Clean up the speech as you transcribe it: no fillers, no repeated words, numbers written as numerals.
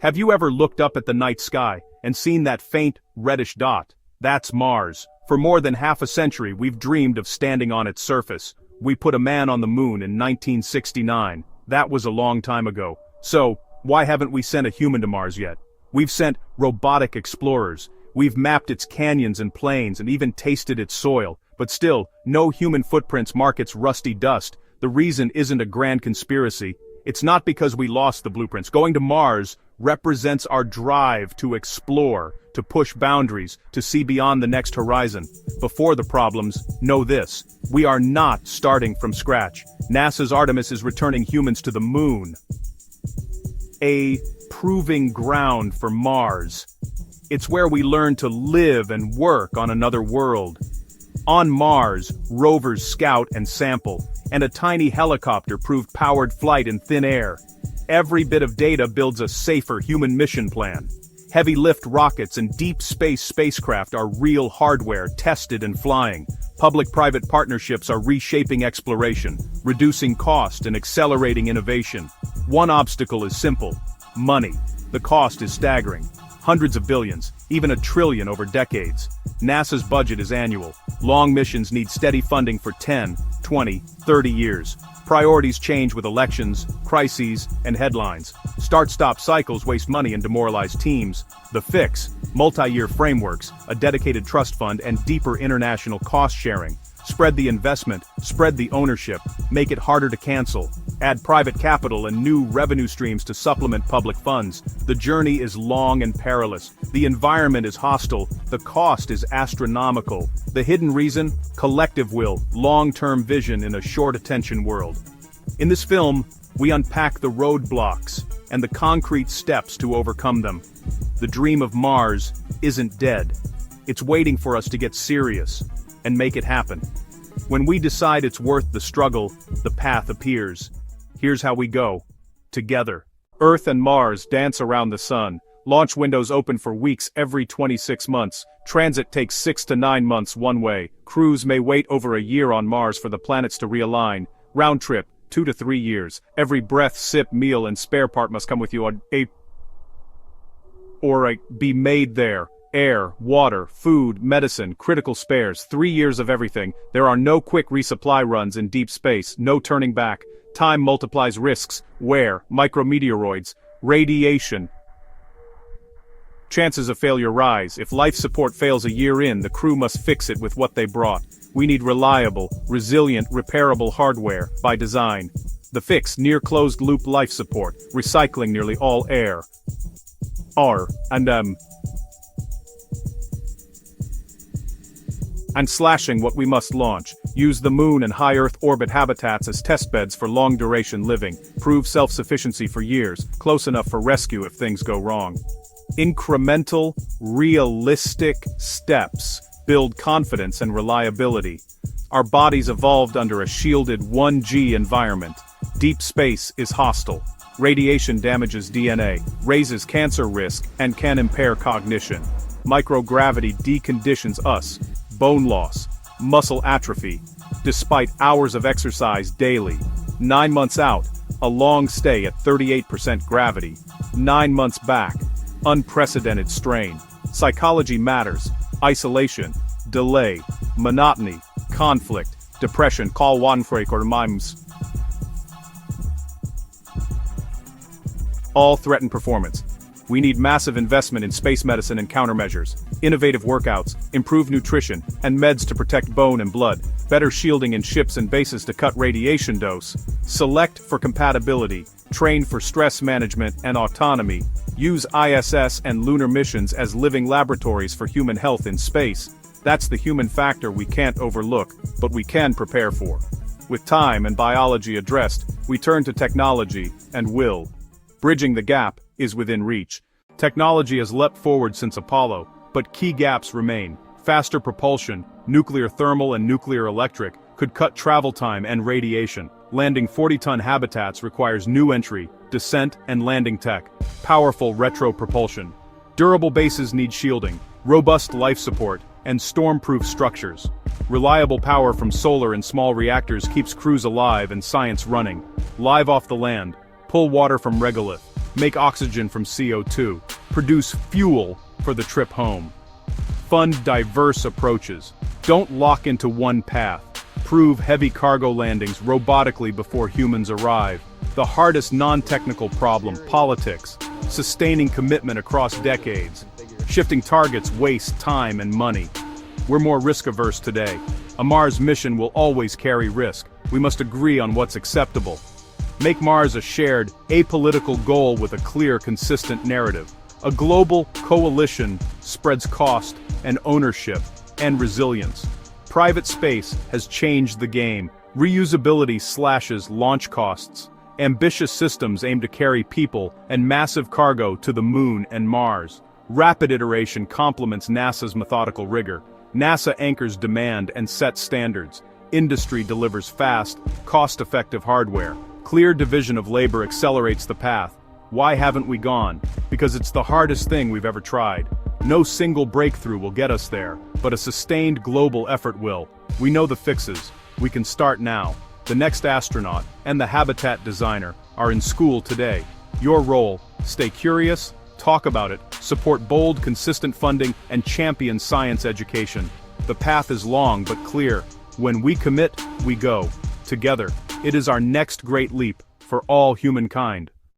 Have you ever looked up at the night sky and seen that faint, reddish dot? That's Mars. For more than half a century we've dreamed of standing on its surface. We put a man on the moon in 1969. That was a long time ago. So, why haven't we sent a human to Mars yet? We've sent robotic explorers. We've mapped its canyons and plains and even tasted its soil. But still, no human footprints mark its rusty dust. The reason isn't a grand conspiracy. It's not because we lost the blueprints. Going to Mars represents our drive to explore, to push boundaries, to see beyond the next horizon. Before the problems, know this: we are not starting from scratch. NASA's Artemis is returning humans to the moon. A proving ground for Mars. It's where we learn to live and work on another world. On Mars, rovers scout and sample, and a tiny helicopter proved powered flight in thin air. Every bit of data builds a safer human mission plan. Heavy lift rockets and deep space spacecraft are real hardware tested and flying. Public-private partnerships are reshaping exploration, reducing cost and accelerating innovation. One obstacle is simple: money. The cost is staggering. Hundreds of billions, even $1 trillion over decades. NASA's budget is annual. Long missions need steady funding for 10, 20, 30 years. Priorities change with elections, crises, and headlines. Start-stop cycles waste money and demoralize teams. The fix: multi-year frameworks, a dedicated trust fund, and deeper international cost-sharing. Spread the investment, spread the ownership, make it harder to cancel. Add private capital and new revenue streams to supplement public funds. The journey is long and perilous. The environment is hostile. The cost is astronomical. The hidden reason? Collective will, long-term vision in a short-attention world. In this film, we unpack the roadblocks and the concrete steps to overcome them. The dream of Mars isn't dead. It's waiting for us to get serious and make it happen. When we decide it's worth the struggle, the path appears. Here's how we go. Together. Earth and Mars dance around the sun. Launch windows open for weeks every 26 months. Transit takes 6 to 9 months one way. Crews may wait over a year on Mars for the planets to realign. Round trip, 2 to 3 years. Every breath, sip, meal, and spare part must come with you on be made there. Air, water, food, medicine, critical spares, 3 years of everything. There are no quick resupply runs in deep space, no turning back. Time multiplies risks. Where? Micrometeoroids. Radiation. Chances of failure rise. If life support fails a year in, the crew must fix it with what they brought. We need reliable, resilient, repairable hardware, by design. The fix: near closed-loop life support, recycling nearly all air. And slashing what we must launch. Use the moon and high Earth orbit habitats as testbeds for long-duration living. Prove self-sufficiency for years, close enough for rescue if things go wrong. Incremental, realistic steps build confidence and reliability. Our bodies evolved under a shielded 1G environment. Deep space is hostile. Radiation damages DNA, raises cancer risk, and can impair cognition. Microgravity deconditions us. Bone loss, muscle atrophy, despite hours of exercise daily. 9 months out, a long stay at 38% gravity. 9 months back, unprecedented strain. Psychology matters. Isolation, delay, monotony, conflict, depression. Call Wanfreak or Mimes. All threaten performance. We need massive investment in space medicine and countermeasures, innovative workouts, improved nutrition, and meds to protect bone and blood, better shielding in ships and bases to cut radiation dose. Select for compatibility, train for stress management and autonomy, use ISS and lunar missions as living laboratories for human health in space. That's the human factor we can't overlook, but we can prepare for. With time and biology addressed, we turn to technology and will. Bridging the gap is within reach. Technology has leapt forward since Apollo, but key gaps remain. Faster propulsion, nuclear thermal and nuclear electric, could cut travel time and radiation. Landing 40-ton habitats requires new entry, descent and landing tech. Powerful retro propulsion. Durable bases need shielding, robust life support, and storm-proof structures. Reliable power from solar and small reactors keeps crews alive and science running. Live off the land. Pull water from regolith. make oxygen from CO2, produce fuel for the trip home. Fund diverse approaches. Don't lock into one path. Prove heavy cargo landings robotically before humans arrive. The hardest non-technical problem, politics. Sustaining commitment across decades. Shifting targets waste time and money. We're more risk-averse today. A Mars mission will always carry risk. We must agree on what's acceptable. Make Mars a shared, apolitical goal with a clear, consistent narrative. A global coalition spreads cost and ownership and resilience. Private space has changed the game. Reusability slashes launch costs. Ambitious systems aim to carry people and massive cargo to the Moon and Mars. Rapid iteration complements NASA's methodical rigor. NASA anchors demand and sets standards. Industry delivers fast, cost-effective hardware. Clear division of labor accelerates the path. Why haven't we gone? Because it's the hardest thing we've ever tried. No single breakthrough will get us there, but a sustained global effort will. We know the fixes. We can start now. The next astronaut and the habitat designer are in school today. Your role: stay curious, talk about it, support bold, consistent funding, and champion science education. The path is long but clear. When we commit, we go. Together, it is our next great leap for all humankind.